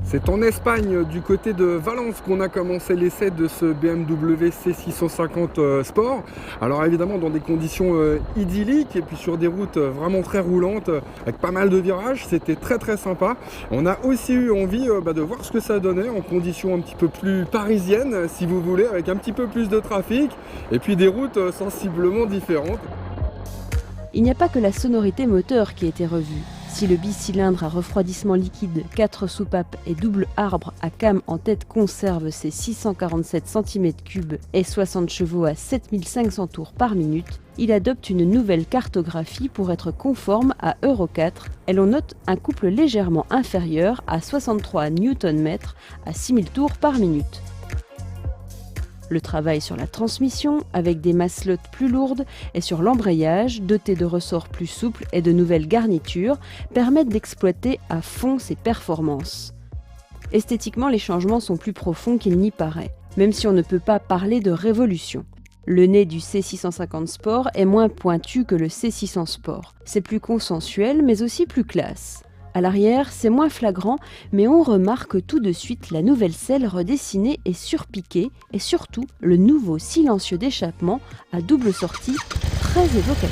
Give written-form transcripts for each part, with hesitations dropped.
C'est en Espagne, du côté de Valence, qu'on a commencé l'essai de ce BMW C650 Sport. Alors évidemment dans des conditions idylliques et puis sur des routes vraiment très roulantes avec pas mal de virages, c'était très sympa. On a aussi eu envie de voir ce que ça donnait en conditions un petit peu plus parisiennes, si vous voulez, avec un petit peu plus de trafic et puis des routes sensiblement différentes. Il n'y a pas que la sonorité moteur qui a été revue. Si le bicylindre à refroidissement liquide, 4 soupapes et double arbre à cam en tête conserve ses 647 cm3 et 60 chevaux à 7500 tours par minute, il adopte une nouvelle cartographie pour être conforme à Euro 4 et l'on note un couple légèrement inférieur à 63 Nm à 6000 tours par minute. Le travail sur la transmission, avec des masselottes plus lourdes, et sur l'embrayage, doté de ressorts plus souples et de nouvelles garnitures, permettent d'exploiter à fond ses performances. Esthétiquement, les changements sont plus profonds qu'il n'y paraît, même si on ne peut pas parler de révolution. Le nez du C650 Sport est moins pointu que le C600 Sport. C'est plus consensuel, mais aussi plus classe. À l'arrière, c'est moins flagrant, mais on remarque tout de suite la nouvelle selle redessinée et surpiquée, et surtout le nouveau silencieux d'échappement à double sortie, très évocateur.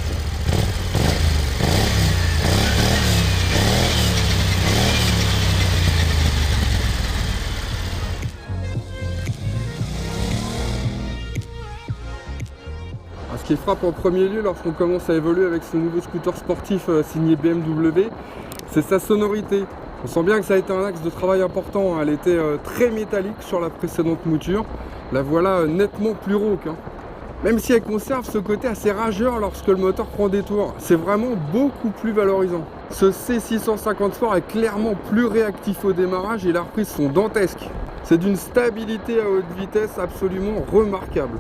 Ce qui frappe en premier lieu lorsqu'on commence à évoluer avec ce nouveau scooter sportif signé BMW, c'est sa sonorité. On sent bien que ça a été un axe de travail important. Elle était très métallique sur la précédente mouture. La voilà nettement plus rauque. Même si elle conserve ce côté assez rageur lorsque le moteur prend des tours. C'est vraiment beaucoup plus valorisant. Ce C650 Sport est clairement plus réactif au démarrage et les reprises sont dantesques. C'est d'une stabilité à haute vitesse absolument remarquable.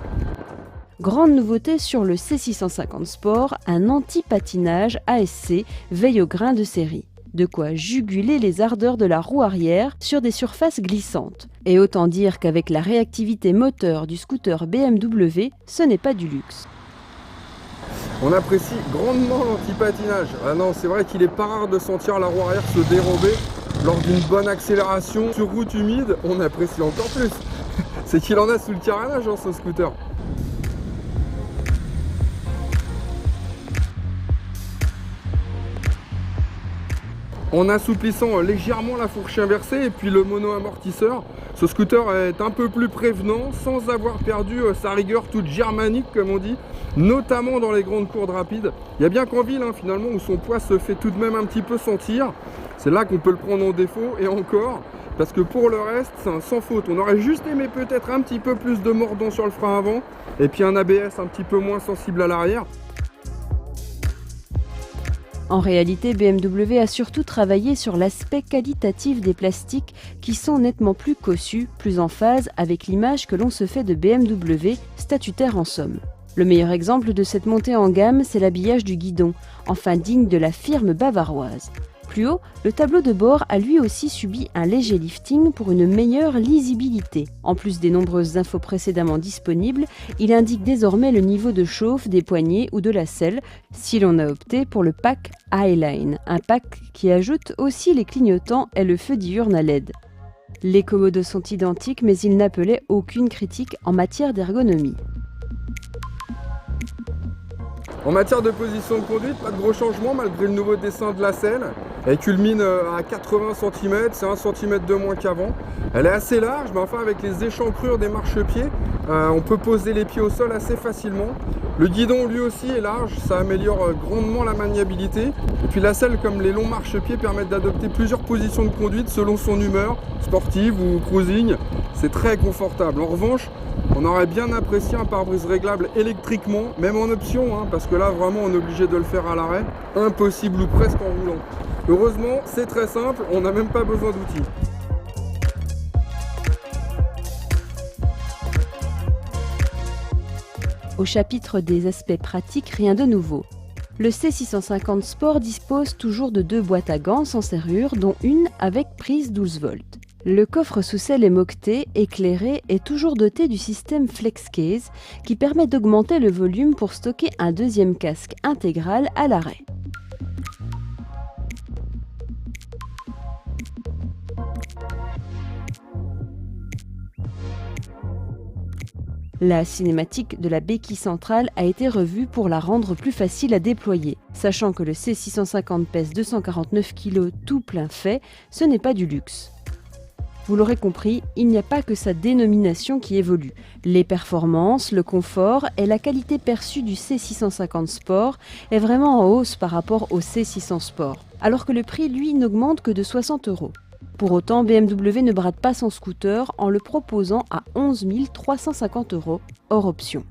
Grande nouveauté sur le C650 Sport, un anti-patinage ASC veille au grain de série. De quoi juguler les ardeurs de la roue arrière sur des surfaces glissantes. Et autant dire qu'avec la réactivité moteur du scooter BMW, ce n'est pas du luxe. On apprécie grandement l'anti-patinage. Ah non, c'est vrai qu'il est pas rare de sentir la roue arrière se dérober lors d'une bonne accélération sur route humide. On apprécie encore plus. C'est qu'il en a sous le carénage ce scooter. En assouplissant légèrement la fourche inversée et puis le mono-amortisseur, ce scooter est un peu plus prévenant sans avoir perdu sa rigueur toute germanique comme on dit, notamment dans les grandes courses rapides. Il y a bien qu'en ville finalement où son poids se fait tout de même un petit peu sentir, c'est là qu'on peut le prendre en défaut et encore, parce que pour le reste c'est un sans faute. On aurait juste aimé peut-être un petit peu plus de mordant sur le frein avant et puis un ABS un petit peu moins sensible à l'arrière. En réalité, BMW a surtout travaillé sur l'aspect qualitatif des plastiques qui sont nettement plus cossus, plus en phase avec l'image que l'on se fait de BMW, statutaire en somme. Le meilleur exemple de cette montée en gamme, c'est l'habillage du guidon, enfin digne de la firme bavaroise. Plus haut, le tableau de bord a lui aussi subi un léger lifting pour une meilleure lisibilité. En plus des nombreuses infos précédemment disponibles, il indique désormais le niveau de chauffe des poignées ou de la selle si l'on a opté pour le pack Highline, un pack qui ajoute aussi les clignotants et le feu diurne à LED. Les commodos sont identiques mais ils n'appelaient aucune critique en matière d'ergonomie. En matière de position de conduite, pas de gros changements malgré le nouveau dessin de la selle. Elle culmine à 80 cm, c'est 1 cm de moins qu'avant. Elle est assez large, mais enfin avec les échancrures des marchepieds, on peut poser les pieds au sol assez facilement. Le guidon lui aussi est large, ça améliore grandement la maniabilité. Et puis la selle comme les longs marchepieds permettent d'adopter plusieurs positions de conduite selon son humeur, sportive ou cruising. C'est très confortable. En revanche, on aurait bien apprécié un pare-brise réglable électriquement, même en option, parce que là vraiment on est obligé de le faire à l'arrêt. Impossible ou presque en roulant. Heureusement, c'est très simple, on n'a même pas besoin d'outils. Au chapitre des aspects pratiques, rien de nouveau. Le C650 Sport dispose toujours de 2 boîtes à gants sans serrure, dont une avec prise 12 volts. Le coffre sous selle est moqueté, éclairé et toujours doté du système FlexCase qui permet d'augmenter le volume pour stocker un deuxième casque intégral à l'arrêt. La cinématique de la béquille centrale a été revue pour la rendre plus facile à déployer. Sachant que le C650 pèse 249 kg tout plein fait, ce n'est pas du luxe. Vous l'aurez compris, il n'y a pas que sa dénomination qui évolue. Les performances, le confort et la qualité perçue du C650 Sport est vraiment en hausse par rapport au C600 Sport, alors que le prix, lui, n'augmente que de 60 €. Pour autant, BMW ne brade pas son scooter en le proposant à 11 350 € hors option.